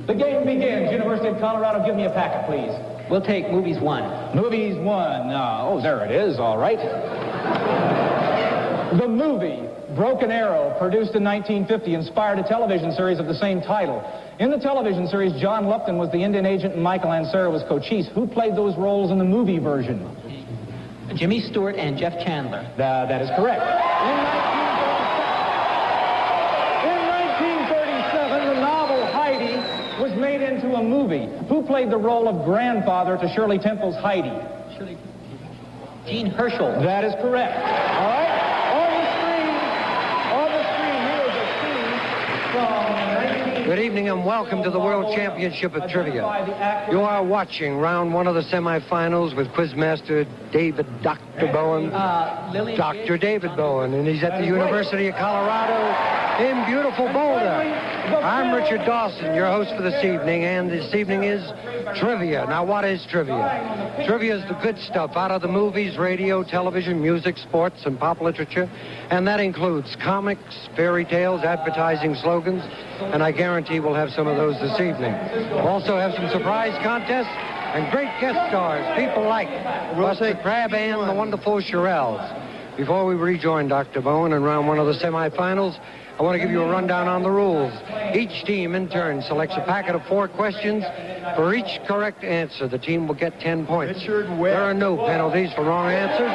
The game begins. University of Colorado, give me a packet, please. We'll take movies 1. Movies 1. Oh, there it is. All right. The movie Broken Arrow, produced in 1950, inspired a television series of the same title. In the television series, John Lupton was the Indian agent and Michael Ansara was Cochise. Who played those roles in the movie version? Jimmy Stewart and Jeff Chandler. That is correct. In 1937, the novel Heidi was made into a movie. Who played the role of grandfather to Shirley Temple's Heidi? Gene Herschel. That is correct. All right. On the screen, here is a scene from 19... Good evening and welcome to the World Championship of Trivia. You are watching round 1 of the semifinals with quizmaster Dr. Bowen. Dr. David Bowen, and he's at the University of Colorado in beautiful Boulder. I'm Richard Dawson, your host for this evening, and this evening is Trivia. Now, what is trivia? Trivia is the good stuff out of the movies, radio, television, music, sports, and pop literature, and that includes comics, fairy tales, advertising slogans, and I guarantee we'll have some of those this evening. We'll also have some surprise contests and great guest stars, people like Buster Crabbe and the wonderful Shirelles. Before we rejoin Dr. Bowen in round 1 of the semifinals, I want to give you a rundown on the rules. Each team, in turn, selects a packet of 4 questions. For each correct answer, the team will get 10 points. There are no penalties for wrong answers.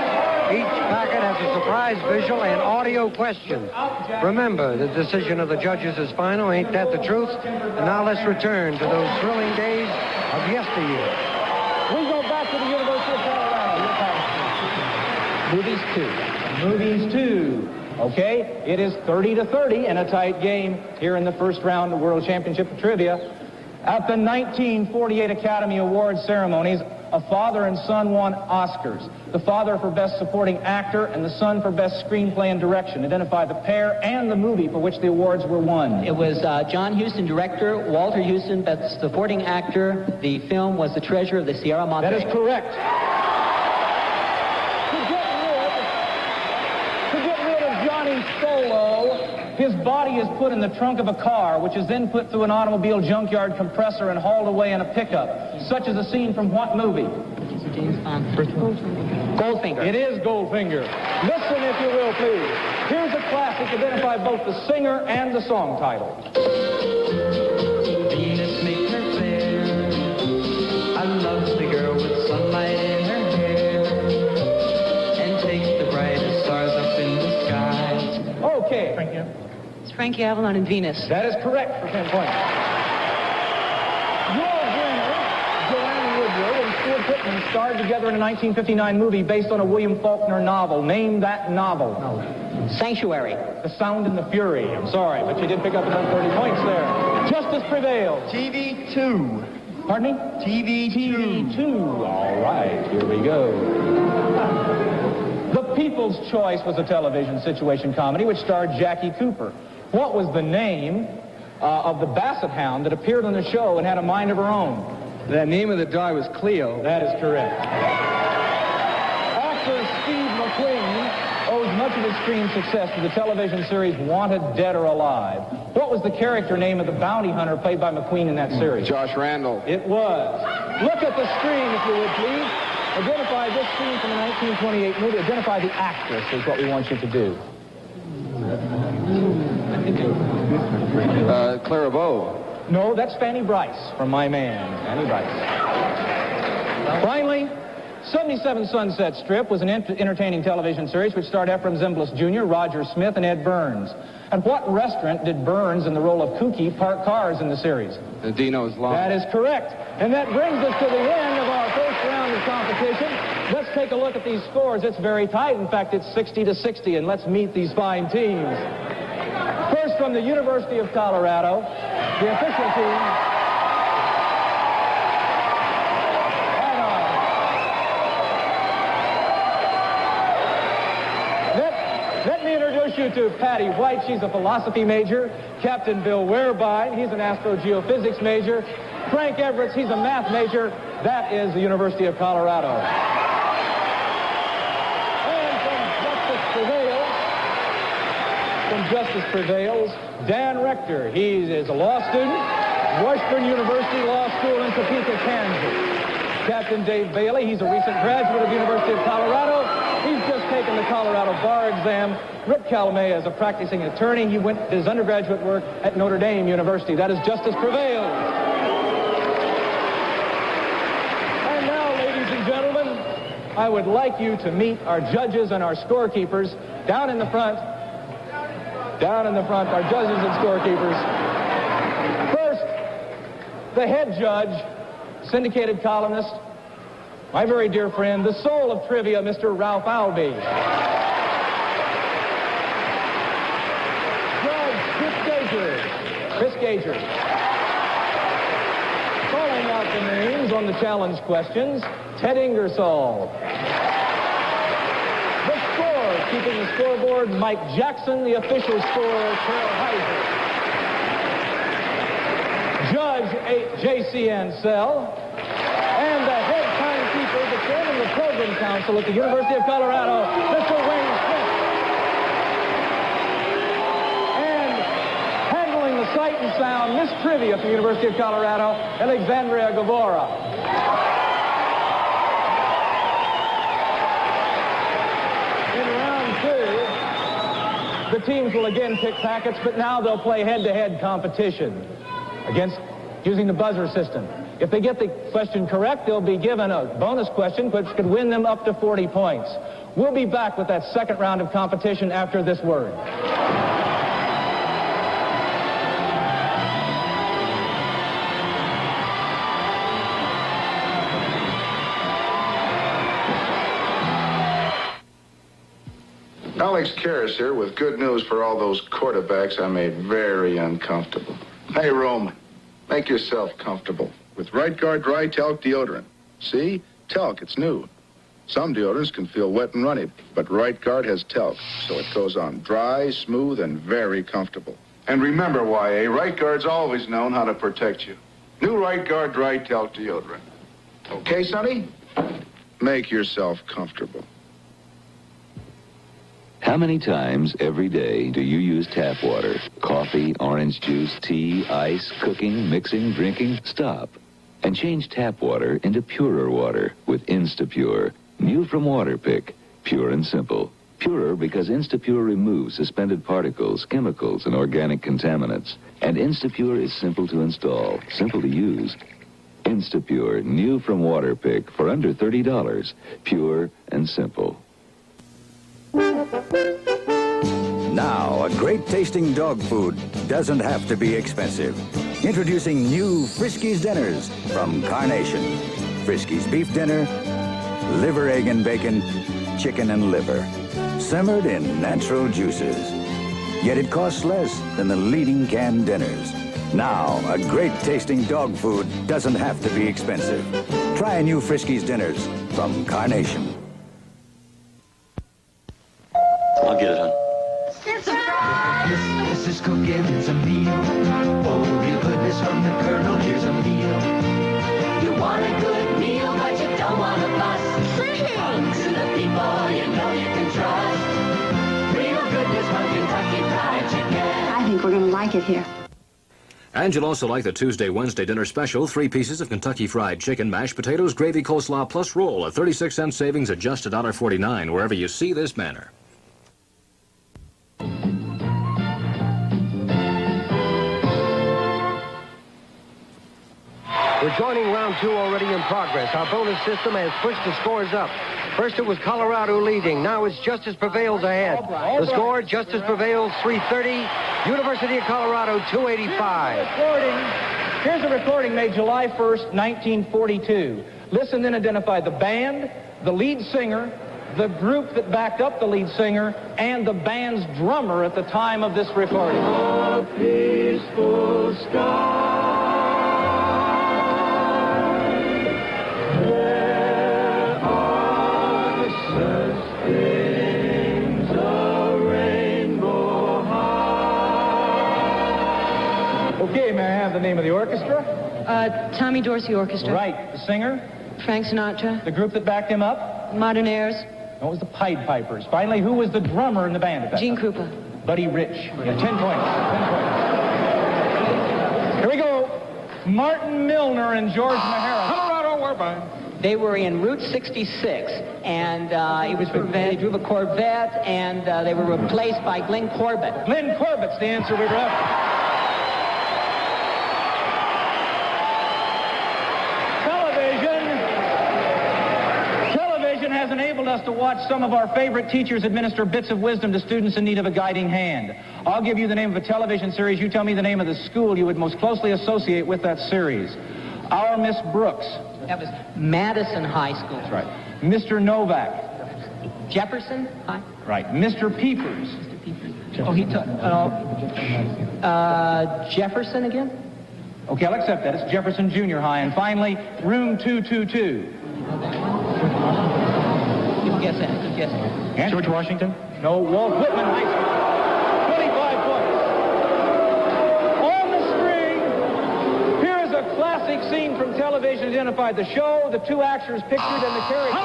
Each packet has a surprise visual and audio question. Remember, the decision of the judges is final. Ain't that the truth? And now let's return to those thrilling days of yesteryear. We go back to the University of Colorado. Movies 2. Movies 2. Okay, it is 30-30 in a tight game here in the first round of the World Championship of Trivia. At the 1948 Academy Awards ceremonies, a father and son won Oscars. The father for Best Supporting Actor and the son for Best Screenplay and Direction. Identify the pair and the movie for which the awards were won. It was John Huston, director, Walter Huston, Best Supporting Actor. The film was The Treasure of the Sierra Madre. That is correct. Solo, his body is put in the trunk of a car, which is then put through an automobile junkyard compressor and hauled away in a pickup. Such as a scene from what movie? Goldfinger. It is Goldfinger. Listen, if you will, please. Here's a classic. Identify both the singer and the song title. Venus made her fair. I love the girl with sunlight in her hair, and takes the brightest stars up in the sky. Okay. Thank you. It's Frankie Avalon and Venus. That is correct for 10 points. Your winner, Joanne Woodward and Stuart Whitman, starred together in a 1959 movie based on a William Faulkner novel. Name that novel. Sanctuary. The Sound and the Fury. I'm sorry, but you did pick up another 30 points there. Justice prevails. TV 2. Pardon me? TV 2. All right, here we go. The People's Choice was a television situation comedy which starred Jackie Cooper. What was the name of the basset hound that appeared on the show and had a mind of her own? The name of the dog was Cleo. That is correct. Actor Steve McQueen owes much of his screen success to the television series Wanted, Dead or Alive. What was the character name of the bounty hunter played by McQueen in that series? Josh Randall. It was. Look at the screen, if you would, please. Identify this scene from the 1928 movie. Identify the actress is what we want you to do. Clara Bow. No, that's Fanny Bryce from My Man. Fanny Bryce. Finally, 77 Sunset Strip was an entertaining television series which starred Ephraim Zimbalist Jr., Roger Smith, and Ed Burns. At what restaurant did Burns, in the role of Kooky, park cars in the series? Dino's Lawn. That is correct. And that brings us to the end of our first round of competition. Let's take a look at these scores. It's very tight. In fact, it's 60-60, and let's meet these fine teams. First, from the University of Colorado, the official team. Let me introduce you to Patty White. She's a philosophy major. Captain Bill Warebine, he's an astrogeophysics major. Frank Everett, he's a math major. That is the University of Colorado. And from Justice Prevails, Dan Rector. He is a law student. Washburn University Law School in Topeka, Kansas. Captain Dave Bailey, he's a recent graduate of the University of Colorado. He's just taken the Colorado bar exam. Rick Calumet is a practicing attorney. He went his undergraduate work at Notre Dame University. That is Justice Prevails. And now, ladies and gentlemen, I would like you to meet our judges and our scorekeepers down in the front. Down in the front, our judges and scorekeepers. First, the head judge, syndicated columnist, my very dear friend, the soul of trivia, Mr. Ralph Albee. Judge Chris Gager. Calling out the names on the challenge questions, Ted Ingersoll. The score, keeping the scoreboard, Mike Jackson. The official scorer, Carol Heiser. Judge J.C. Ansell. And the head timekeeper, the chairman of the program council at the University of Colorado, Mr. Wayne Smith. And handling the sight and sound, Miss Trivia from the University of Colorado, Alexandria Gavora. In round two, the teams will again pick packets, but now they'll play head-to-head competition against using the buzzer system. If they get the question correct, they'll be given a bonus question which could win them up to 40 points. We'll be back with that second round of competition after this word. Alex Karras here with good news for all those quarterbacks I made very uncomfortable. Hey, Roman, make yourself comfortable with Right Guard Dry Talc Deodorant. See? Talc, it's new. Some deodorants can feel wet and runny, but Right Guard has talc, so it goes on dry, smooth, and very comfortable. And remember, YA, Right Guard's always known how to protect you. New Right Guard Dry Talc Deodorant. Okay, Sonny? Make yourself comfortable. How many times every day do you use tap water? Coffee, orange juice, tea, ice, cooking, mixing, drinking? Stop. And change tap water into purer water with Instapure. New from Waterpick. Pure and simple. Purer because Instapure removes suspended particles, chemicals, and organic contaminants. And Instapure is simple to install, simple to use. Instapure, new from Waterpick for under $30. Pure and simple. Now, a great tasting dog food doesn't have to be expensive. Introducing new Friskies dinners from Carnation. Friskies beef dinner, liver, egg, and bacon, chicken and liver, simmered in natural juices. Yet it costs less than the leading canned dinners. Now, a great tasting dog food doesn't have to be expensive. Try new Friskies dinners from Carnation. I'll get it, hon. Surprise! This is cooking, it's a meal. Oh, real goodness from the Colonel, here's a meal. You want a good meal, but you don't want to fuss. Thanks to the people you know you can trust. Real goodness from Kentucky Fried Chicken. I think we're going to like it here. And you'll also like the Tuesday, Wednesday dinner special. 3 pieces of Kentucky Fried Chicken, mashed potatoes, gravy, coleslaw, plus roll. A 36-cent savings at just $1.49 wherever you see this banner. We're joining round 2 already in progress. Our bonus system has pushed the scores up. First it was Colorado leading. Now it's Justice Prevails ahead. The score, Justice Prevails 330, University of Colorado 285. Here's a recording made July 1st, 1942. Listen, then identify the band, the lead singer, the group that backed up the lead singer, and the band's drummer at the time of this recording. A peaceful sky. Okay, may I have the name of the orchestra? Tommy Dorsey Orchestra. Right. The singer? Frank Sinatra. The group that backed him up? Modern Airs. What was the Pied Pipers? Finally, who was the drummer in the band at that Gene time? Krupa. Buddy Rich. Yeah, 10 points. 10 points. Here we go. Martin Milner and George Mahara. Colorado, Woodbine. They were in Route 66, and they drove a Corvette, and they were replaced by Glenn Corbett. Glenn Corbett's the answer we were after. Television has enabled us to watch some of our favorite teachers administer bits of wisdom to students in need of a guiding hand. I'll give you the name of a television series. You tell me the name of the school you would most closely associate with that series. Our Miss Brooks. That was Madison High School. That's right. Mr. Novak. Jefferson High. Right. Mr. Peepers. Mr. Peepers. Oh, he took... Jefferson again? Okay, I'll accept that. It's Jefferson Junior High. And finally, Room 222. Good guess, Andy. Good guess. And George Washington? No, Walt Whitman High School. 25 points. On the screen, here's a classic scene from television identified. The show, the two actors pictured, and the characters.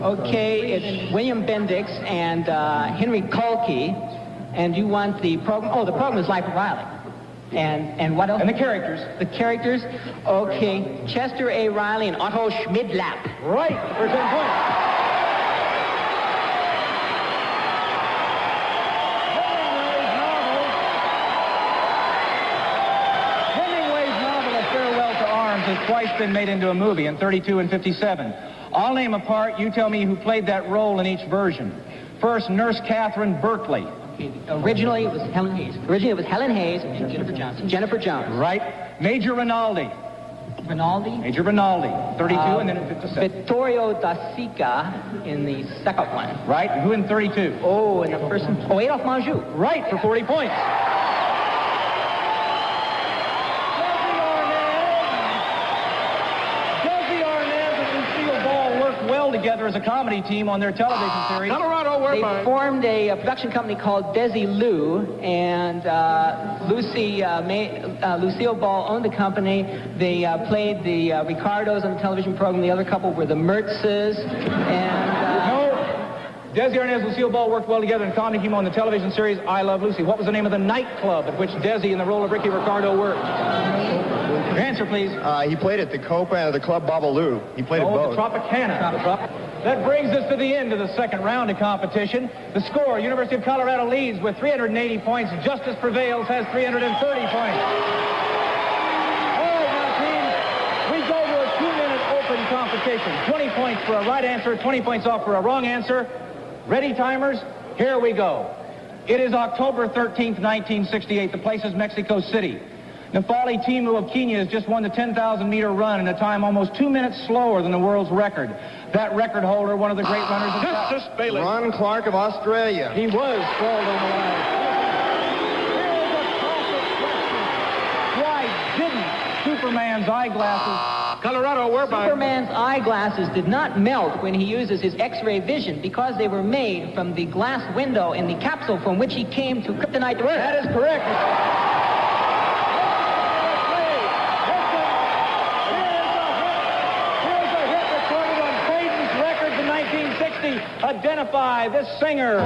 Okay, it's William Bendix and Henry Kulke, and you want the program. Oh, the program is Life of Riley. And what else? And the characters. The characters. Okay, Chester A. Riley and Otto Schmidlapp. Right, for 10 points. Hemingway's novel, A Farewell to Arms, has twice been made into a movie in 32 and 57. I'll name a part. You tell me who played that role in each version. First, Nurse Catherine Berkeley. Originally, it was Helen Hayes. And Jennifer Johnson. Jennifer Jones. Right. Major Rinaldi. Major Rinaldi. 32 and then in 57. Vittorio Da Sica in the second one. Right. And who in 32? Oh, in the first one. Oh, Adolphe Menjou. Right, for 40 points. Together as a comedy team on their television series. Colorado, they formed a production company called Desi-Lou, and Lucille Ball owned the company. They played the Ricardos on the television program. The other couple were the Mertzes, and... Desi Arnaz and Lucille Ball worked well together in a comedy team on the television series I Love Lucy. What was the name of the nightclub at which Desi in the role of Ricky Ricardo worked? Your answer, please. He played at the Copa, the Club Babalu. He played at both. The Tropicana. That brings us to the end of the second round of competition. The score, University of Colorado leads with 380 points. Justice Prevails has 330 points. All right, now, teams, we go to a 2-minute open competition. 20 points for a right answer, 20 points off for a wrong answer. Ready, timers? Here we go. It is October 13th, 1968. The place is Mexico City. Nafali Timu of Kenya has just won the 10,000-meter run in a time almost 2 minutes slower than the world's record. That record holder, one of the great runners of Justice Bailey. Ron Clark of Australia. He was called on the line. Here's a classic question. Why didn't Superman's eyeglasses... Colorado, whereby... Superman's eyeglasses did not melt when he uses his X-ray vision because they were made from the glass window in the capsule from which he came to Kryptonite to Earth. That is correct. Identify this singer.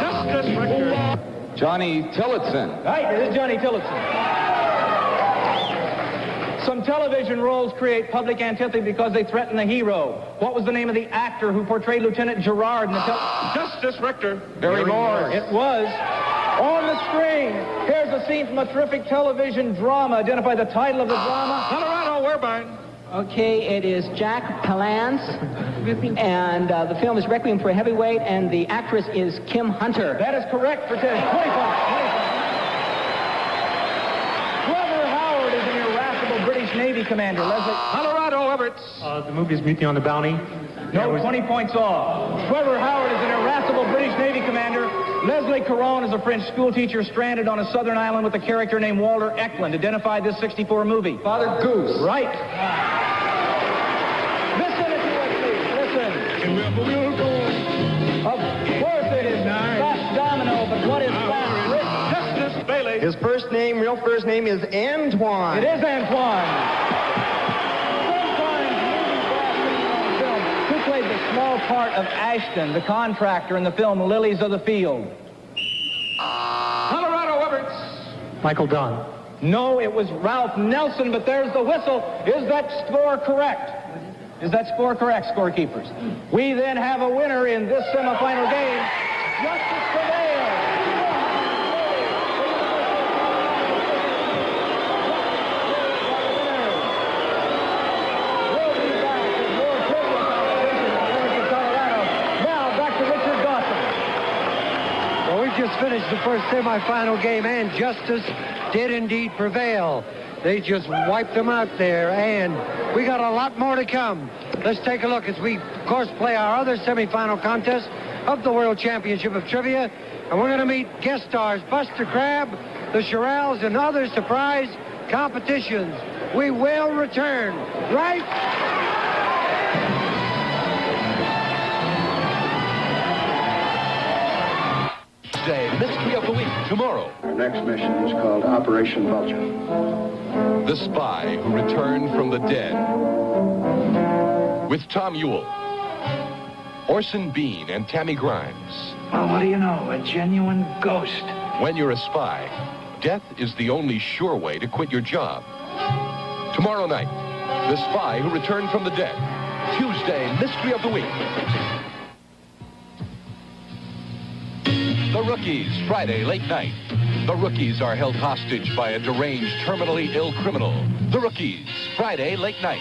Justice Richter. Johnny Tillotson. Right, this is Johnny Tillotson. Some television roles create public antipathy because they threaten the hero. What was the name of the actor who portrayed Lieutenant Gerard in the Justice Richter. Barry Morse. It was. On the screen, here's a scene from a terrific television drama. Identify the title of the drama. Colorado, whereby... Okay, it is Jack Palance, and the film is Requiem for a Heavyweight, and the actress is Kim Hunter. That is correct for 20 points. Trevor Howard is an irascible British Navy commander. Leslie... Colorado, Everts. The movie is Mutiny on the Bounty. No, 20 points off. Trevor Howard is an irascible British Navy commander. Leslie Caron is a French schoolteacher stranded on a southern island with a character named Walter Eklund. Identify this 64 movie. Father Goose. Right. Listen, if you would, please. Listen. Of course it is Fast Domino, but what is Fast Rick? Justice Bailey. His real first name is Antoine. It is Antoine. Who played the small part of Ashton, the contractor in the film Lilies of the Field? Colorado, Everts. Michael Dunn. No, it was Ralph Nelson, but there's the whistle. Is that score correct? Is that score correct, scorekeepers? We then have a winner in this semifinal game. Justice prevails. We'll be back with more trivia competition in University of Colorado. Now, back to Richard Dawson. Well, we just finished the first semifinal game, and justice did indeed prevail. They just wiped them out there, and we got a lot more to come. Let's take a look as we, of course, play our other semifinal contest of the World Championship of Trivia. And we're going to meet guest stars Buster Crabbe, the Shirelles, and other surprise competitions. We will return right Tuesday, Mystery of the Week, tomorrow. Our next mission is called Operation Vulture. The Spy Who Returned from the Dead. With Tom Ewell, Orson Bean, and Tammy Grimes. Well, what do you know? A genuine ghost. When you're a spy, death is the only sure way to quit your job. Tomorrow night, The Spy Who Returned from the Dead. Tuesday, Mystery of the Week. The Rookies, Friday, late night. The Rookies are held hostage by a deranged, terminally ill criminal. The Rookies, Friday, late night.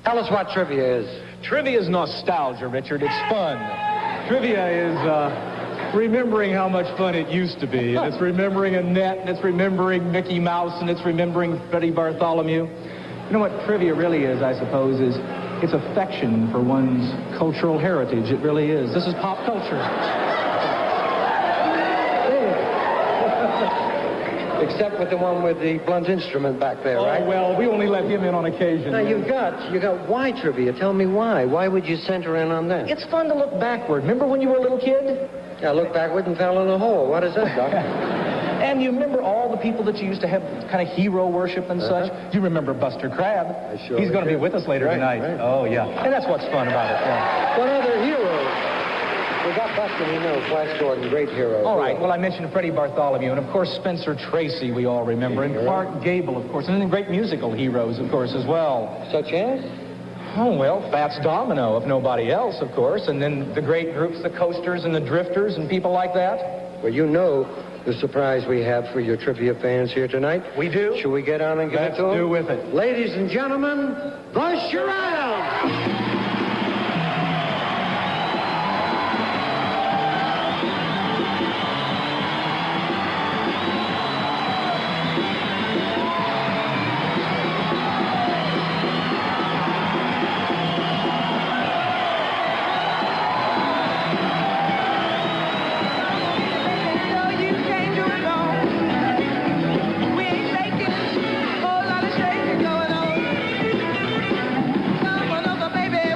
Tell us what trivia is. Trivia is nostalgia, Richard. It's fun. Trivia is remembering how much fun it used to be. And it's remembering Annette, and it's remembering Mickey Mouse, and it's remembering Freddie Bartholomew. You know what trivia really is, I suppose, is it's affection for one's cultural heritage. It really is. This is pop culture. Except with the one with the blunt instrument back there, right? Oh, well, we only let him in on occasion. Now, you got why trivia? Tell me why. Why would you center in on that? It's fun to look backward. Remember when you were a little kid? I looked backward and fell in a hole. What is that, Doc? And you remember all the people that you used to have kind of hero worship and such? You remember Buster Crabbe. I sure He's going to be with us later tonight. Right. Oh, yeah. And that's what's fun about it. Yeah. What other heroes? We got Buster, we know. Flash Gordon, great hero. All right. Well, I mentioned Freddie Bartholomew, and of course Spencer Tracy, we all remember, and Clark Gable, of course, and then great musical heroes, of course, as well. Such as? Oh, well, Fats Domino, if nobody else, of course, and then the great groups, the Coasters and the Drifters and people like that. Well, you know the surprise we have for your trivia fans here tonight. We do? Shall we get on and get Let's it to them? do with it. Ladies and gentlemen, the Shirelles! Baby,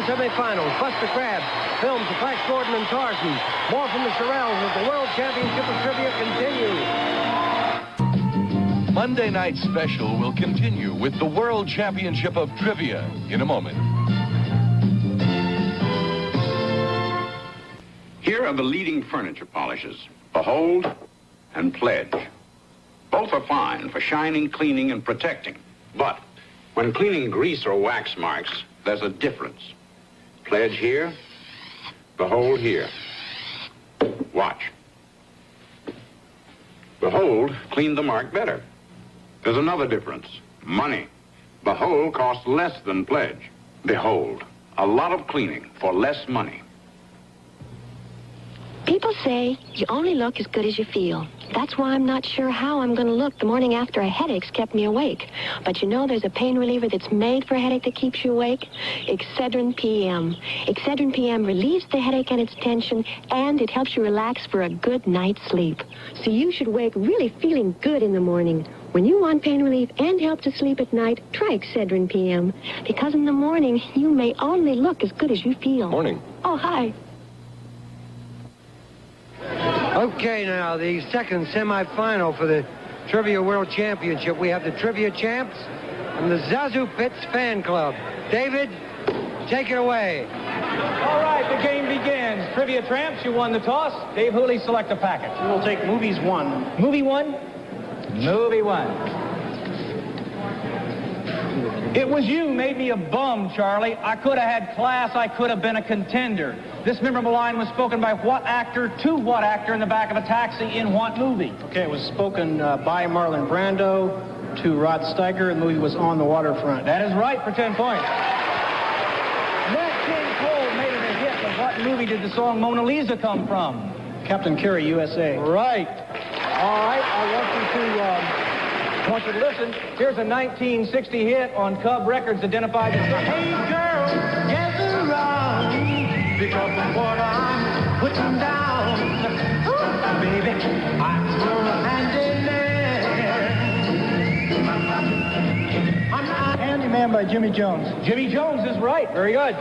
semifinals. Buster Crabbe films the Flash Gordon and Tarzan. More from the Shirelles as the World Championship of Trivia continues. Monday Night Special will continue with the World Championship of Trivia in a moment. Here are the leading furniture polishes, Behold and Pledge. Both are fine for shining, cleaning, and protecting. But when cleaning grease or wax marks, there's a difference. Pledge here, Behold here. Watch. Behold cleaned the mark better. There's another difference. Money. Behold costs less than Pledge. Behold, a lot of cleaning for less money. People say you only look as good as you feel. That's why I'm not sure how I'm going to look the morning after a headache's kept me awake. But you know there's a pain reliever that's made for a headache that keeps you awake? Excedrin PM. Excedrin PM relieves the headache and its tension, and it helps you relax for a good night's sleep. So you should wake really feeling good in the morning. When you want pain relief and help to sleep at night, try Excedrin PM. Because in the morning, you may only look as good as you feel. Morning. Oh, hi. Okay, now, the second semifinal for the Trivia World Championship. We have the Trivia Champs and the Zazu Pitts Fan Club. David, take it away. All right, the game begins. Trivia Tramps, you won the toss. Dave Hooley, select a package. We'll take movies 1. Movie 1? Movie 1. It was you made me a bum, Charlie. I could have had class. I could have been a contender. This memorable line was spoken by what actor to what actor in the back of a taxi in what movie? Okay, it was spoken by Marlon Brando to Rod Steiger. The movie was On the Waterfront. That is right for 10 points. Nat King Cole made it a hit, but what movie did the song Mona Lisa come from? Captain Kerry, USA. Right. All right, I want you to listen. Here's a 1960 hit on Cub Records identified as... Hey girl, gather around, because of what I'm putting down. Ooh, baby, I'm your handyman. I'm not... Handyman by Jimmy Jones. Jimmy Jones is right. Very good.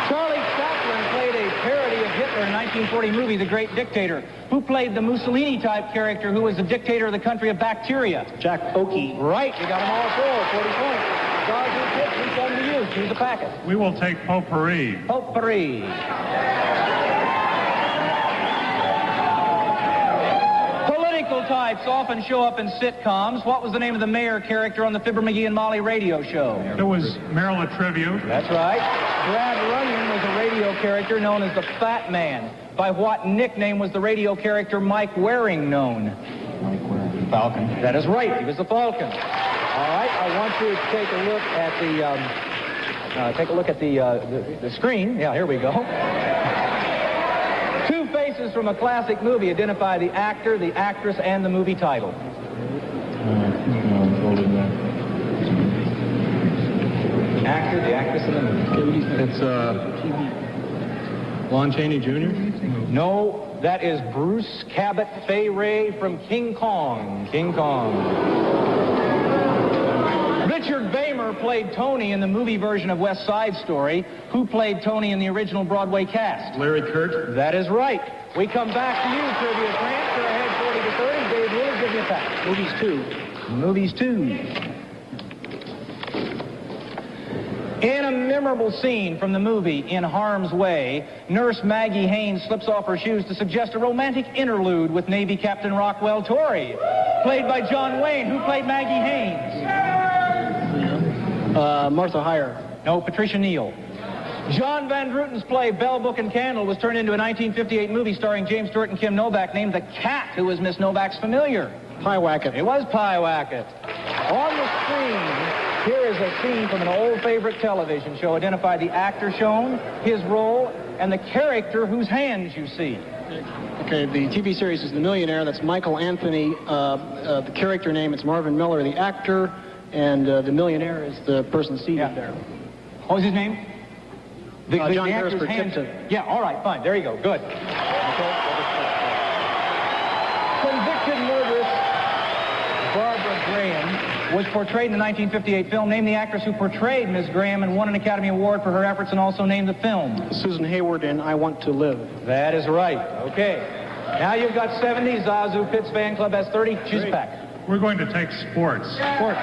Charlie Chaplin played a parody of Hitler in 1940 movie, The Great Dictator. Who played the Mussolini-type character who was the dictator of the country of bacteria? Jack Oakey. Right. You got them all four. 40 points. Zazu Pitts, we come to you. Choose a packet. We will take potpourri. Potpourri. Political types often show up in sitcoms. What was the name of the mayor character on the Fibber McGee and Molly radio show? It was Merrill Tribute. That's right. Brad Runyon was a radio character known as the Fat Man. By what nickname was the radio character Mike Waring known? Mike Waring. Falcon. That is right. He was the Falcon. All right. I want you to take a look at the screen. Yeah, here we go. Two faces from a classic movie identify the actor, the actress, and the movie title. Actor, the actress, and the movie. It's Lon Chaney Jr.? No, that is Bruce Cabot Fay Ray from King Kong. King Kong. Richard Bamer played Tony in the movie version of West Side Story. Who played Tony in the original Broadway cast? Larry Kurt. That is right. We come back to you, Trivia Tramps. You're ahead 40 to 30. Dave Wood, give me a pack. Movies 2. Movies 2. In a memorable scene from the movie In Harm's Way, Nurse Maggie Haynes slips off her shoes to suggest a romantic interlude with Navy Captain Rockwell Torrey, played by John Wayne. Who played Maggie Haynes? Martha Heyer. No, Patricia Neal. John Van Druten's play Bell, Book, and Candle was turned into a 1958 movie starring James Stewart and Kim Novak named The Cat, who was Miss Novak's familiar. Pyewacket. It was Pyewacket. On the screen, here is a scene from an old favorite television show. Identify the actor shown, his role, and the character whose hands you see. Okay, the TV series is The Millionaire. That's Michael Anthony. The character name is Marvin Miller, the actor, and the millionaire is the person seated there. What was his name? The John actor's Harrisburg hands. Tipton. Yeah, all right, fine. There you go. Good. Okay. Convicted murderess Barbara Graham was portrayed in the 1958 film. Name the actress who portrayed Miss Graham and won an Academy Award for her efforts, and also name the film. Susan Hayward in I Want to Live. That is right. Okay. Now you've got 70. Zazu Pitts fan club has 30. Choose a pack. We're going to take sports. Sports.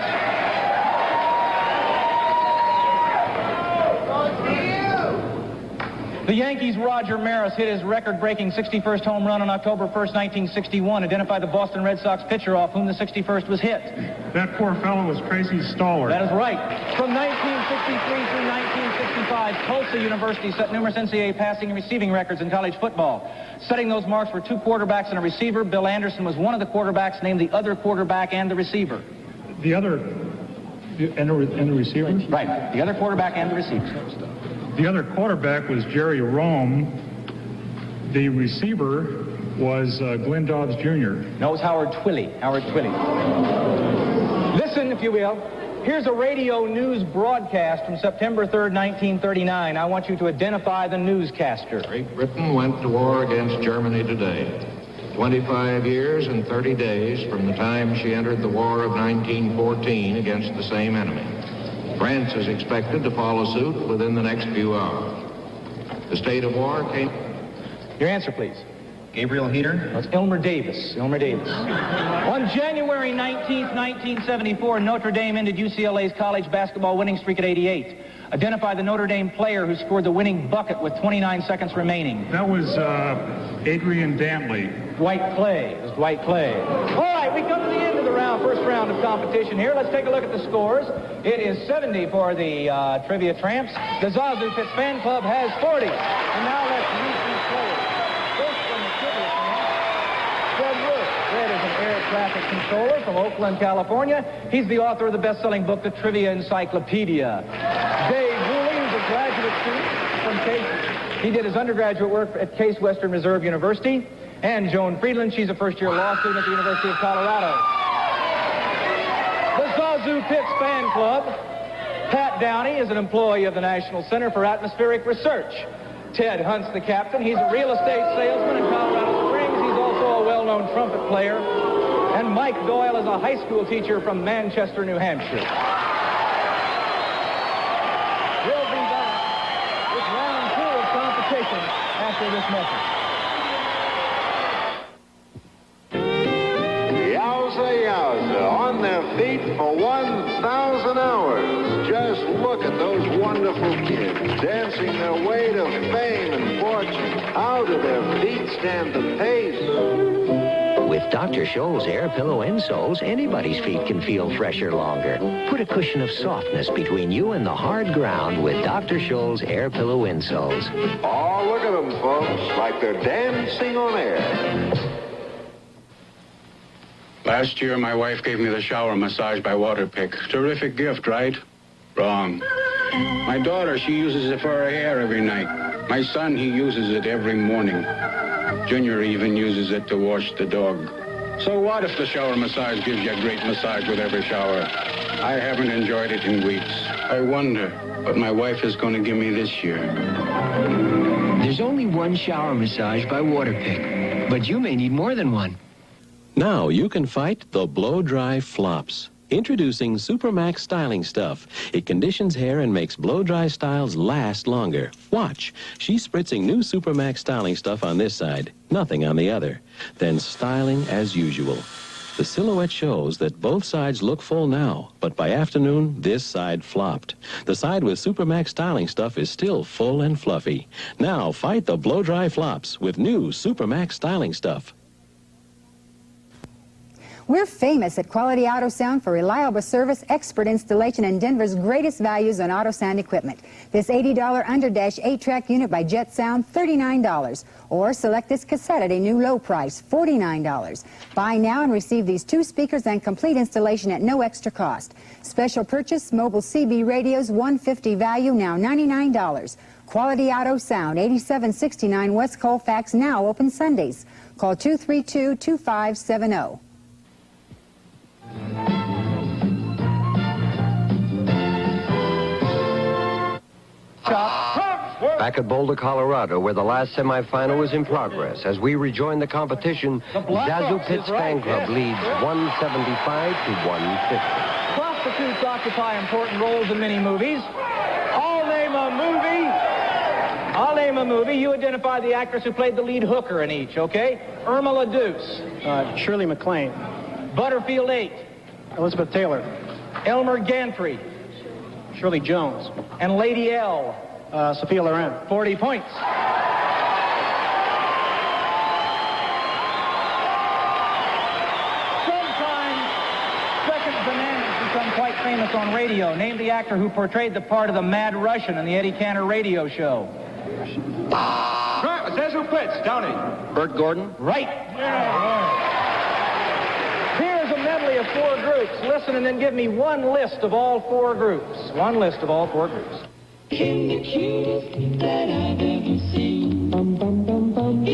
The Yankees' Roger Maris hit his record-breaking 61st home run on October 1st, 1961. Identify the Boston Red Sox pitcher off whom the 61st was hit. That poor fellow was Tracy Stoller. That is right. From 1963 through 1965, Tulsa University set numerous NCAA passing and receiving records in college football. Setting those marks were 2 quarterbacks and a receiver. Bill Anderson was one of the quarterbacks. Named the other quarterback and the receiver. The other... And the receiver? Right. The other quarterback and the receiver. The other quarterback was Jerry Rome. The receiver was Glenn Dobbs Jr. No, it was Howard Twilley. Howard Twilley. Listen, if you will. Here's a radio news broadcast from September 3rd, 1939. I want you to identify the newscaster. Great Britain went to war against Germany today. 25 years and 30 days from the time she entered the War of 1914 against the same enemy. France is expected to follow suit within the next few hours. The state of war came... Your answer, please. Gabriel Heater. That's Elmer Davis. Elmer Davis. On January 19th, 1974, Notre Dame ended UCLA's college basketball winning streak at 88. Identify the Notre Dame player who scored the winning bucket with 29 seconds remaining. That was Adrian Dantley. Dwight Clay. It was Dwight Clay. All right, we come to the end of the first round of competition here. Let's take a look at the scores. It is 70 for the Trivia Tramps. The Zazu Pitts fan club has 40. And now let's meet these players. First from the Trivia Tramps, Fred Wood. Fred is an air traffic controller from Oakland, California. He's the author of the best-selling book, The Trivia Encyclopedia. Dave Woolley is a graduate student from Case. He did his undergraduate work at Case Western Reserve University. And Joan Friedland, she's a first-year law student at the University of Colorado. The Zazu Pitts fan club. Pat Downey is an employee of the National Center for Atmospheric Research. Ted Hunt's the captain. He's a real estate salesman in Colorado Springs. He's also a well-known trumpet player. And Mike Doyle is a high school teacher from Manchester, New Hampshire. We'll be back with round 2 of competition after this message. On their feet for 1,000 hours. Just look at those wonderful kids dancing their way to fame and fortune. How do their feet stand the pace? With Dr. Scholl's Air Pillow insoles, anybody's feet can feel fresher longer. Put a cushion of softness between you and the hard ground with Dr. Scholl's Air Pillow insoles. Oh, look at them, folks, like they're dancing on air. Last year, my wife gave me the shower massage by Waterpik. Terrific gift, right? Wrong. My daughter, she uses it for her hair every night. My son, he uses it every morning. Junior even uses it to wash the dog. So what if the shower massage gives you a great massage with every shower? I haven't enjoyed it in weeks. I wonder what my wife is going to give me this year. There's only one shower massage by Waterpik, but you may need more than one. Now you can fight the blow-dry flops. Introducing Supermax Styling Stuff. It conditions hair and makes blow-dry styles last longer. Watch. She's spritzing new Supermax Styling Stuff on this side, nothing on the other. Then styling as usual. The silhouette shows that both sides look full now, but by afternoon, this side flopped. The side with Supermax Styling Stuff is still full and fluffy. Now fight the blow-dry flops with new Supermax Styling Stuff. We're famous at Quality Auto Sound for reliable service, expert installation, and Denver's greatest values on auto sound equipment. This $80 Underdash 8-track unit by Jet Sound, $39. Or select this cassette at a new low price, $49. Buy now and receive these 2 speakers and complete installation at no extra cost. Special purchase, mobile CB radios, $150 value, now $99. Quality Auto Sound, 8769 West Colfax, now open Sundays. Call 232-2570. Back at Boulder, Colorado, where the last semifinal is in progress. As we rejoin the competition, Zazu Pitts fan club leads 175 to 150. substitutes occupy important roles in many movies. I'll name a movie. You identify the actress who played the lead hooker in each, okay? Irma La Deuce. Shirley MacLaine. Butterfield 8. Elizabeth Taylor. Elmer Gantry. Shirley Jones. And Lady L. Sophia Loren. 40 points. Sometimes second bananas become quite famous on radio. Name the actor who portrayed the part of the Mad Russian in the Eddie Cantor radio show. Zazu Pitts, Downey. Burt Gordon. Right. Here's a medley of 4 groups. Listen and then give me one list of all 4 groups. One list of all 4 groups. The cutest that I've ever seen. Bum, bum, bum, bum.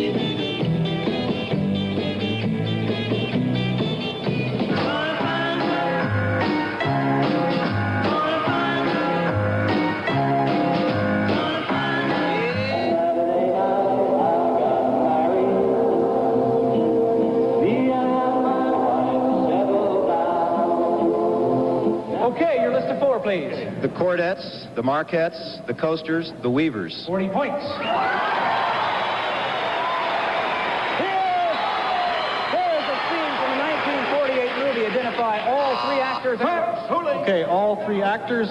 Okay, your list of 4, please. The Cordettes, the Marquettes, the Coasters, the Weavers. 40 points. Here is a scene from a 1948 movie. Identify all 3 actors. Okay, all 3 actors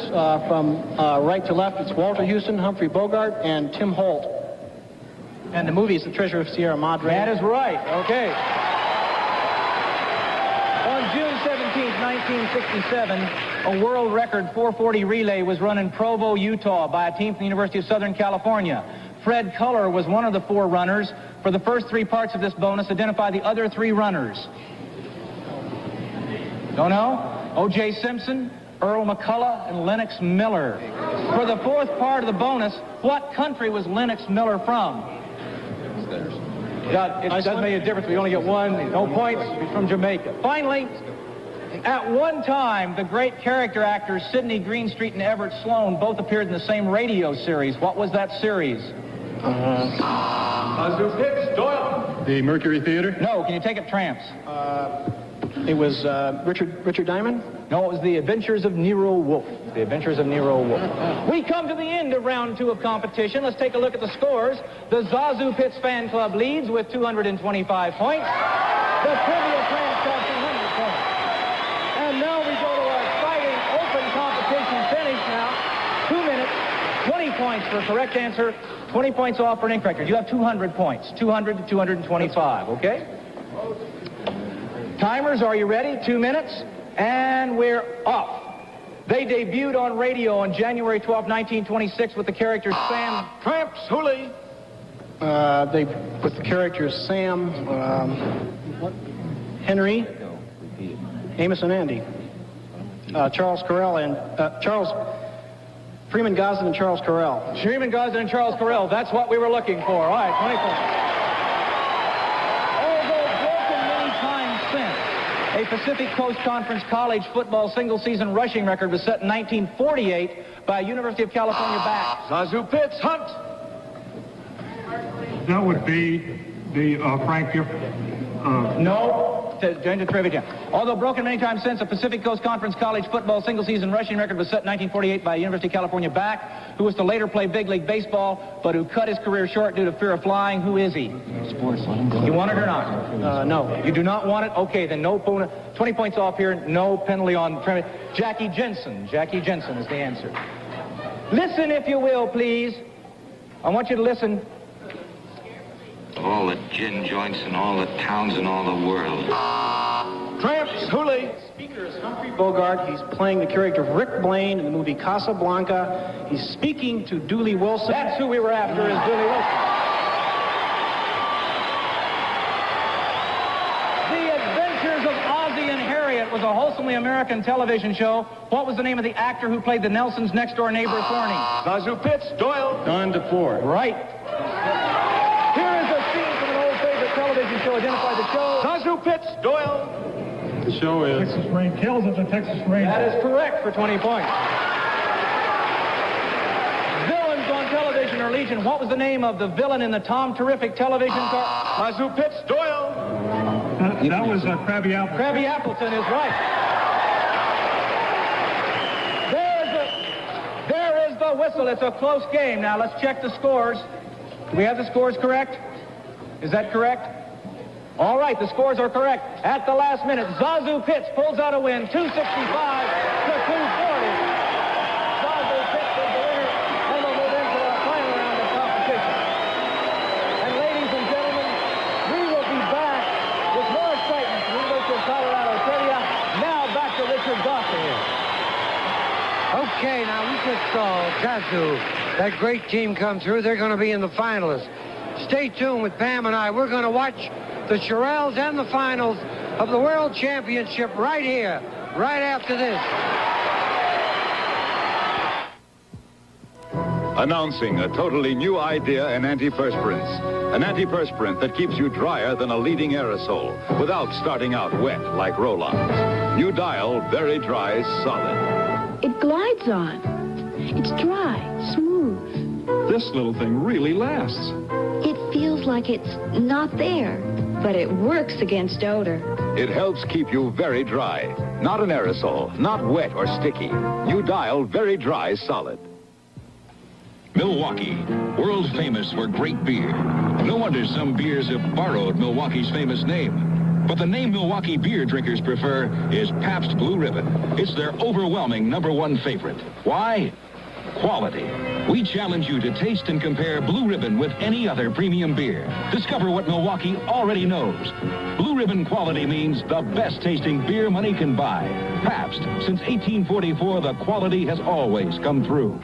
from right to left. It's Walter Houston, Humphrey Bogart, and Tim Holt. And the movie is The Treasure of Sierra Madre. That is right. Okay. On June 17th, 1967, a world record 440 relay was run in Provo, Utah by a team from the University of Southern California. Fred Culler was one of the 4 runners. For the first 3 parts of this bonus, identify the other 3 runners. Don't know? O.J. Simpson, Earl McCullough, and Lennox Miller. For the 4th part of the bonus, what country was Lennox Miller from? It doesn't make a difference. We only get 1. No points. He's from Jamaica. Finally, at one time, the great character actors Sidney Greenstreet and Everett Sloan both appeared in the same radio series. What was that series? Zazu Pitts, Doyle. The Mercury Theater? No. Can you take it, Tramps? It was Richard Diamond? No, it was The Adventures of Nero Wolfe. The Adventures of Nero Wolfe. We come to the end of round 2 of competition. Let's take a look at the scores. The Zazu Pitts fan club leads with 225 points. The Trivia Tramps have 200 points. And now we go to our exciting open competition finish now. 2 minutes, 20 points for a correct answer, 20 points off for an incorrect. You have 200 points, 200 to 225, okay? Timers, are you ready? 2 minutes, and we're off. They debuted on radio on January 12, 1926 with the characters Sam Tramps, Hooley. With the characters Sam, Henry, Amos and Andy, Charles Correll, and Freeman Gosden and Charles Correll. Freeman Gosden and Charles Correll. That's what we were looking for. All right, 20 points. A Pacific Coast Conference college football single-season rushing record was set in 1948 by a University of California back. Zazu Pitts, Hunt. That would be the Frank Gifford. No. Into trivia. Although broken many times since, a Pacific Coast Conference college football single-season rushing record was set in 1948 by a University of California back, who was to later play big league baseball, but who cut his career short due to fear of flying. Who is he? Sports. Let him go. You want it or not? No. You do not want it? Okay, then no bonus. 20 points off here. No penalty on trivia. Jackie Jensen. Jackie Jensen is the answer. Listen, if you will, please. I want you to listen. All the gin joints in all the towns in all the world. Tramps, Hooley. Speaker is Humphrey Bogart. He's playing the character of Rick Blaine in the movie Casablanca. He's speaking to Dooley Wilson. That's who we were after, is Dooley Wilson. The Adventures of Ozzie and Harriet was a wholesomely American television show. What was the name of the actor who played the Nelsons' next-door neighbor, Thorny? Zazu Pitts, Doyle. Don DeFore. Right. Here is a scene from an old favorite television show. Identify the show. Zazu Pitts, Doyle. The show is Texas Ranger. Tales of the Texas Ranger. That is correct for 20 points. Villains on television are legion. What was the name of the villain in the Tom Terrific television car? Zazu Pitts, Doyle. That was Krabby Appleton. Krabby Appleton is right. whistle. It's a close game. Now, let's check the scores. Do we have the scores correct? Is that correct? All right, the scores are correct. At the last minute, Zazu Pitts pulls out a win, 265 to 240. Zazu Pitts is the winner, and we'll move into our final round of competition. And ladies and gentlemen, we will be back with more excitement from University of Colorado Trivia. Now back to Richard Dawson here. Okay, now we just saw Zazu, that great team, come through. They're going to be in the finalists. Stay tuned with Pam and I. We're going to watch the Shirelles and the finals of the World Championship right here, right after this. Announcing a totally new idea in antiperspirants. An antiperspirant that keeps you drier than a leading aerosol without starting out wet like roll-ons. New Dial Very Dry Solid. It glides on. It's dry, smooth. This little thing really lasts. It feels like it's not there, but it works against odor. It helps keep you very dry. Not an aerosol, not wet or sticky. New Dial Very Dry Solid. Milwaukee, world famous for great beer. No wonder some beers have borrowed Milwaukee's famous name. But the name Milwaukee beer drinkers prefer is Pabst Blue Ribbon. It's their overwhelming #1 favorite. Why? Quality. We challenge you to taste and compare Blue Ribbon with any other premium beer. Discover what Milwaukee already knows. Blue Ribbon quality means the best tasting beer money can buy. Pabst. Since 1844, the quality has always come through.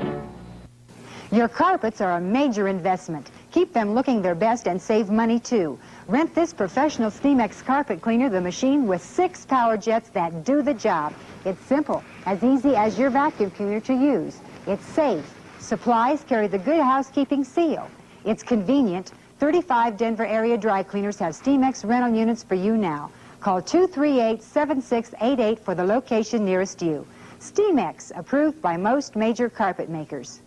Your carpets are a major investment. Keep them looking their best and save money too. Rent this professional Steamex carpet cleaner, the machine with 6 power jets that do the job. It's simple, as easy as your vacuum cleaner to use. It's safe. Supplies carry the Good Housekeeping seal. It's convenient. 35 Denver area dry cleaners have Steamex rental units for you now. Call 238-7688 for the location nearest you. Steamex, approved by most major carpet makers.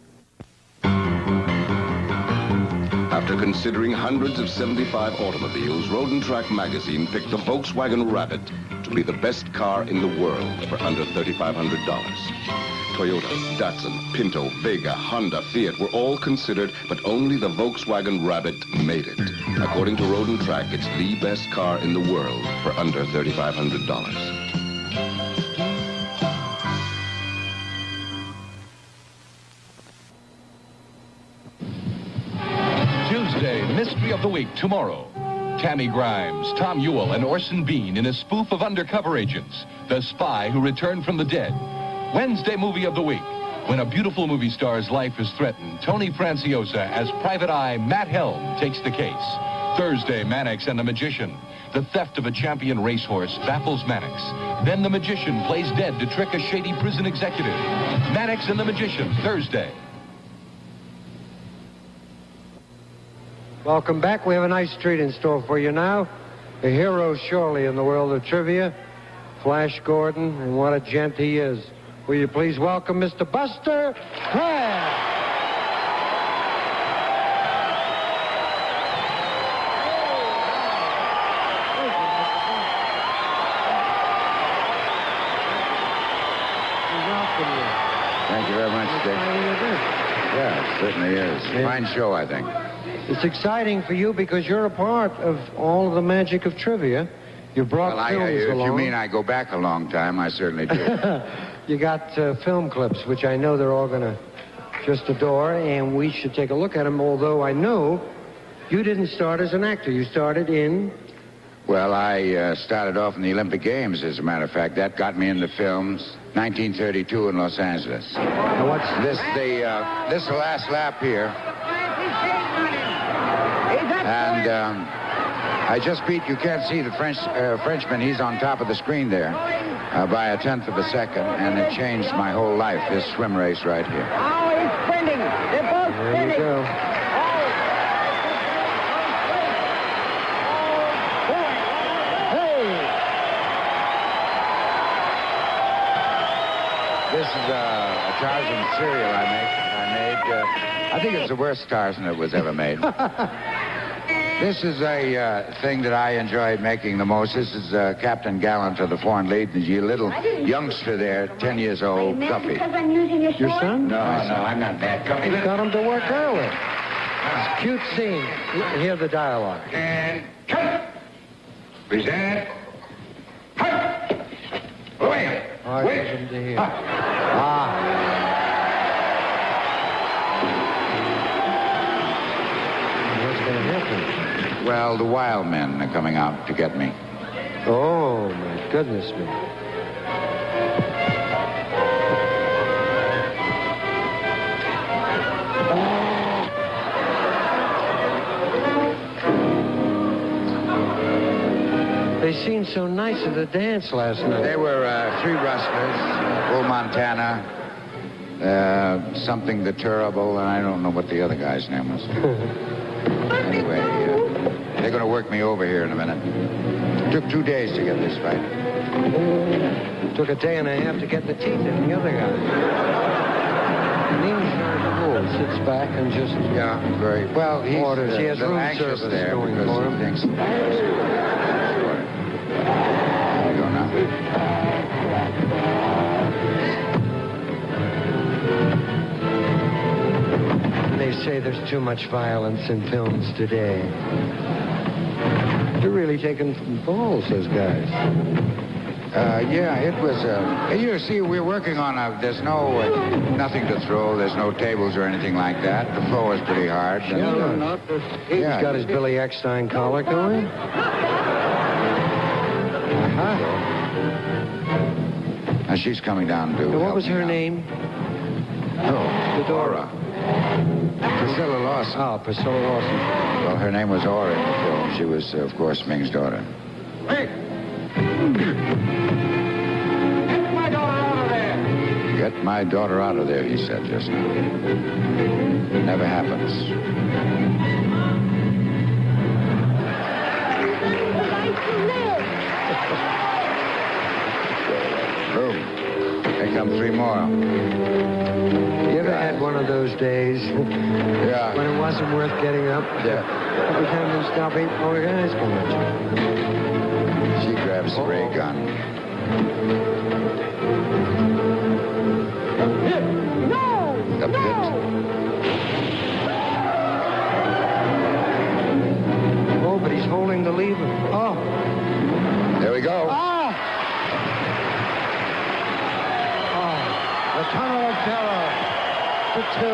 After considering hundreds of 75 automobiles, Road and Track magazine picked the Volkswagen Rabbit to be the best car in the world for under $3,500. Toyota, Datsun, Pinto, Vega, Honda, Fiat were all considered, but only the Volkswagen Rabbit made it. According to Road and Track, it's the best car in the world for under $3,500. Tuesday, Mystery of the Week, tomorrow. Tammy Grimes, Tom Ewell, and Orson Bean in a spoof of undercover agents, The Spy Who Returned from the Dead. Wednesday, Movie of the Week. When a beautiful movie star's life is threatened, Tony Franciosa as Private Eye Matt Helm takes the case. Thursday, Mannix and the Magician. The theft of a champion racehorse baffles Mannix. Then the magician plays dead to trick a shady prison executive. Mannix and the Magician, Thursday. Welcome back. We have a nice treat in store for you now. A hero surely in the world of trivia, Flash Gordon, and what a gent he is. Will you please welcome Mr. Buster Crabbe? Thank you very much, Dick. Yeah, it certainly is. Fine show, I think. It's exciting for you because you're a part of all of the magic of trivia. You brought films if along. you mean I go back a long time, I certainly do. You got film clips, which I know they're all going to just adore, and we should take a look at them, although I know you didn't start as an actor. You started in... Well, I started off in the Olympic Games, as a matter of fact. That got me into films. 1932 in Los Angeles. Now what's this? This is the last lap here. And I just beat, you can't see the Frenchman, he's on top of the screen there, by a tenth of a second, and it changed my whole life, this swim race right here. Oh, he's sprinting. They're both sprinting. There you go. This is a Tarzan cereal I made. I think it's the worst Tarzan that was ever made. This is a thing that I enjoyed making the most. This is Captain Gallant of the Foreign Legion. A little youngster there, 10 years old, Guppy. Your son? No, I'm not that. Guppy. You got him to work early. It's a cute scene. Hear the dialogue. And cut. Present. Cut. Away. Hard for them to hear. Ah. Well, the wild men are coming out to get me. Oh, my goodness me. They seemed so nice at the dance last night. There were 3 rustlers, Bull Montana, something the Terrible, and I don't know what the other guy's name was. Anyway, they're going to work me over here in a minute. It took 2 days to get this fight. Took a day and a half to get the teeth in the other guy. Means cool. Sits back and just very well. He orders. He has room service there going because for he him. thinks. There you go now. They say there's too much violence in films today. They're really taking balls, those guys. Yeah, it was. You see, we're working on there's nothing to throw. There's no tables or anything like that. The floor is pretty hard. He's got his Billy Eckstein collar going. Now she's coming down to. What was her name? Oh, Dora. Priscilla Lawson. Oh, Priscilla Lawson. Well, her name was Ora in the film. She was, of course, Ming's daughter. Hey! Get my daughter out of there! Get my daughter out of there, he said just now. Never happens. Boom. Here come 3 more. You ever had one of those days? Yeah. When it wasn't worth getting up? Yeah. Every time you stop, 8 more guys come at you. She grabs the ray gun. No! Up it. Oh, but he's holding the lever. Oh. There we go. The tunnel of terror. The 2.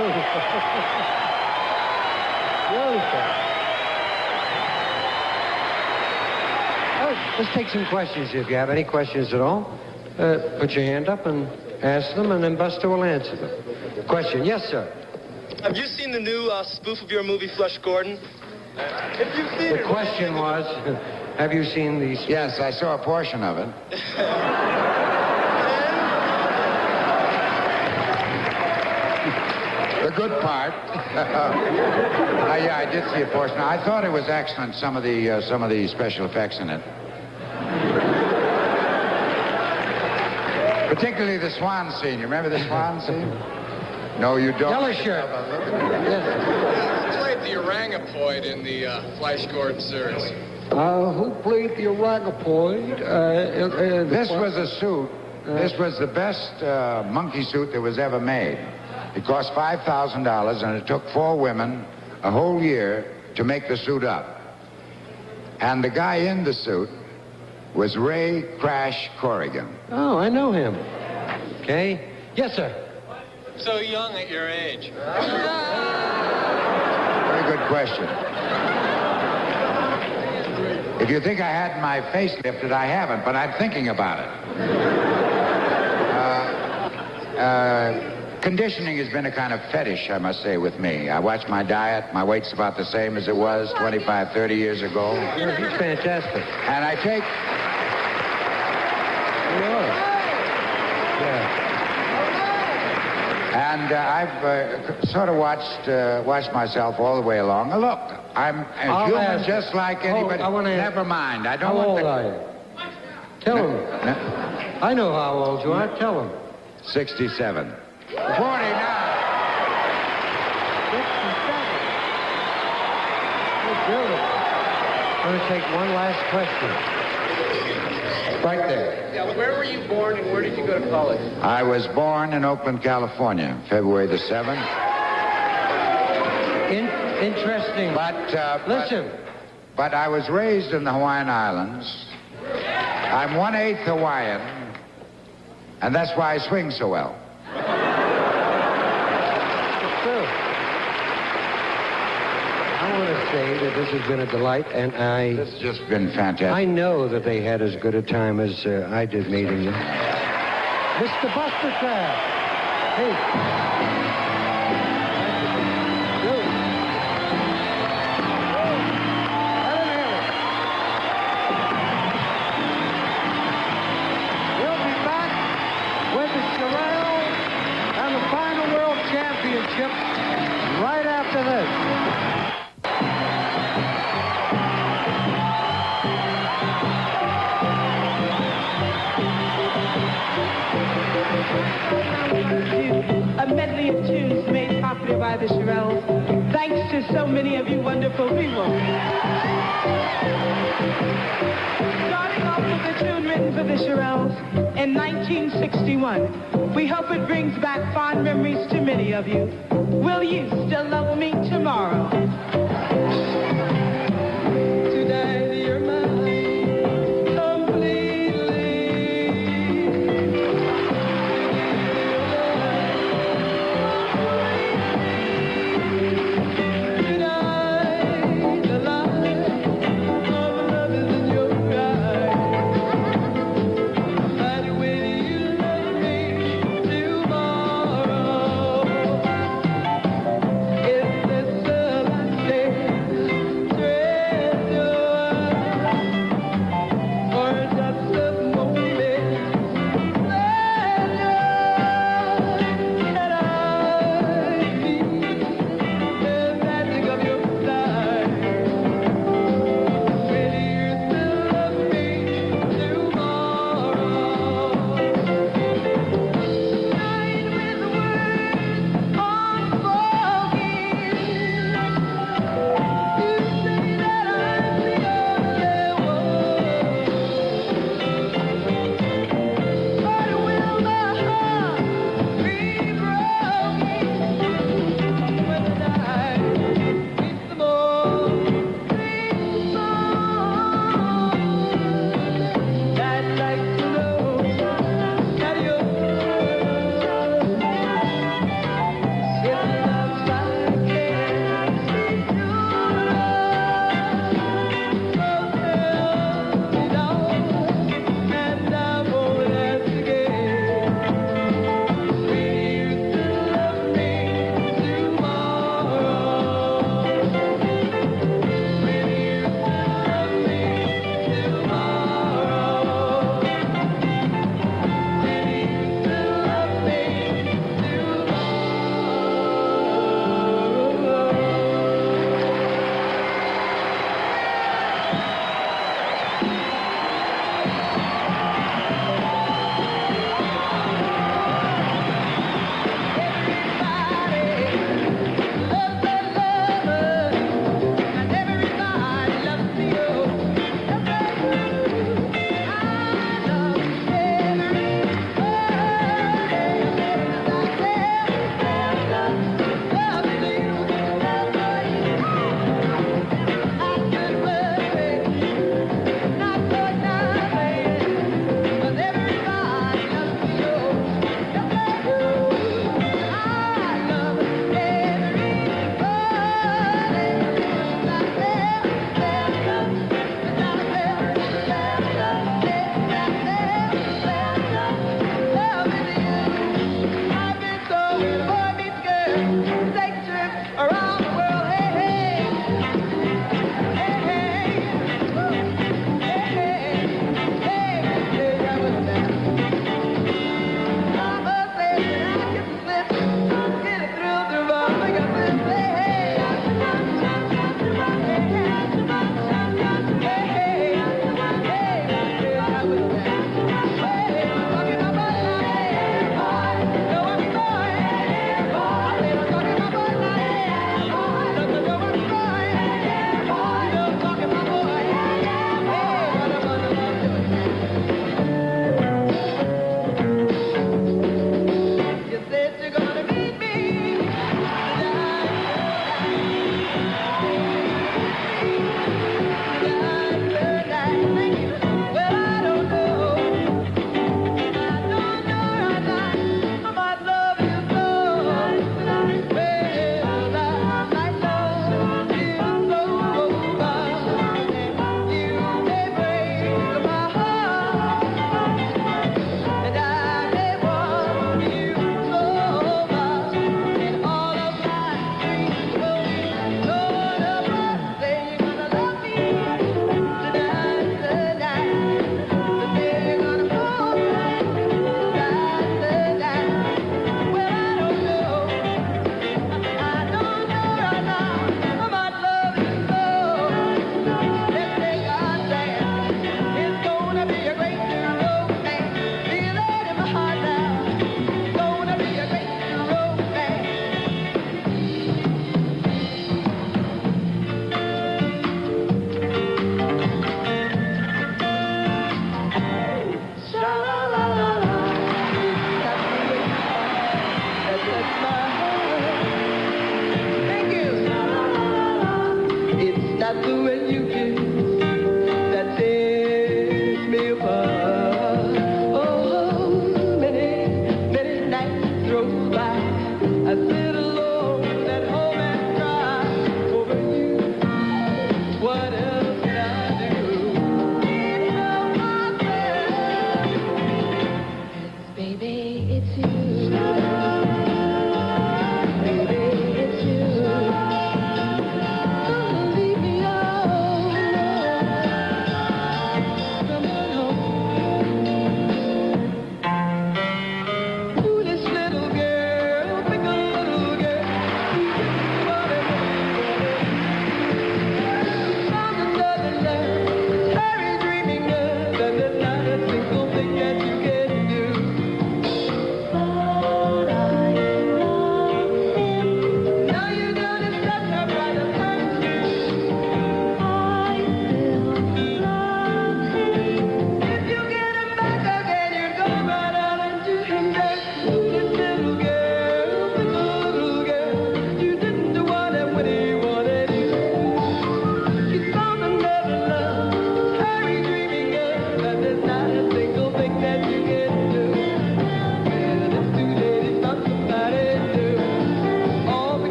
Beautiful. Let's take some questions if you have any questions at all. Put your hand up and ask them, and then Buster will answer them. Question. Yes, sir. Have you seen the new spoof of your movie, Flush Gordon? If you've seen The question was, have you seen these? Yes, I saw a portion of it. The good part. Yeah, I did see a portion. I thought it was excellent. Some of the special effects in it. Particularly the swan scene. You remember the swan scene? No, you don't. Yellow shirt. Who played the Orangopoid in the Flash Gordon series? Who played the Orangopoid? This was a suit. This was the best monkey suit that was ever made. It cost $5,000, and it took 4 women a whole year to make the suit up. And the guy in the suit was Ray Crash Corrigan. Oh, I know him. Okay. Yes, sir. So young at your age. Very good question. If you think I had my face lifted, I haven't, but I'm thinking about it. Conditioning has been a kind of fetish, I must say, with me. I watch my diet. My weight's about the same as it was 25, 30 years ago. He's fantastic. And I take... And I've sort of watched myself all the way along. Now, look, I'm a human just like anybody. Never mind. I don't How want old to... are you? Tell him. I know how old you are. Tell him. 67. 49. 67. Beautiful. want to take one last question. Right there. Yeah, where were you born and where did you go to college? I was born in Oakland, California, February the 7th. Interesting. Listen. But I was raised in the Hawaiian Islands. I'm 1/8 Hawaiian, and that's why I swing so well. I want to say that this has been a delight, and This has just been fantastic. I know that they had as good a time as I did meeting you. Mr. Buster Crabbe. Hey. We'll be back with the Shirelles and the final World Championship right after this. A medley of tunes made popular by the Shirelles, thanks to so many of you wonderful people. Starting off with a tune written for the Shirelles in 1961. We hope it brings back fond memories to many of you. Will you still love me tomorrow?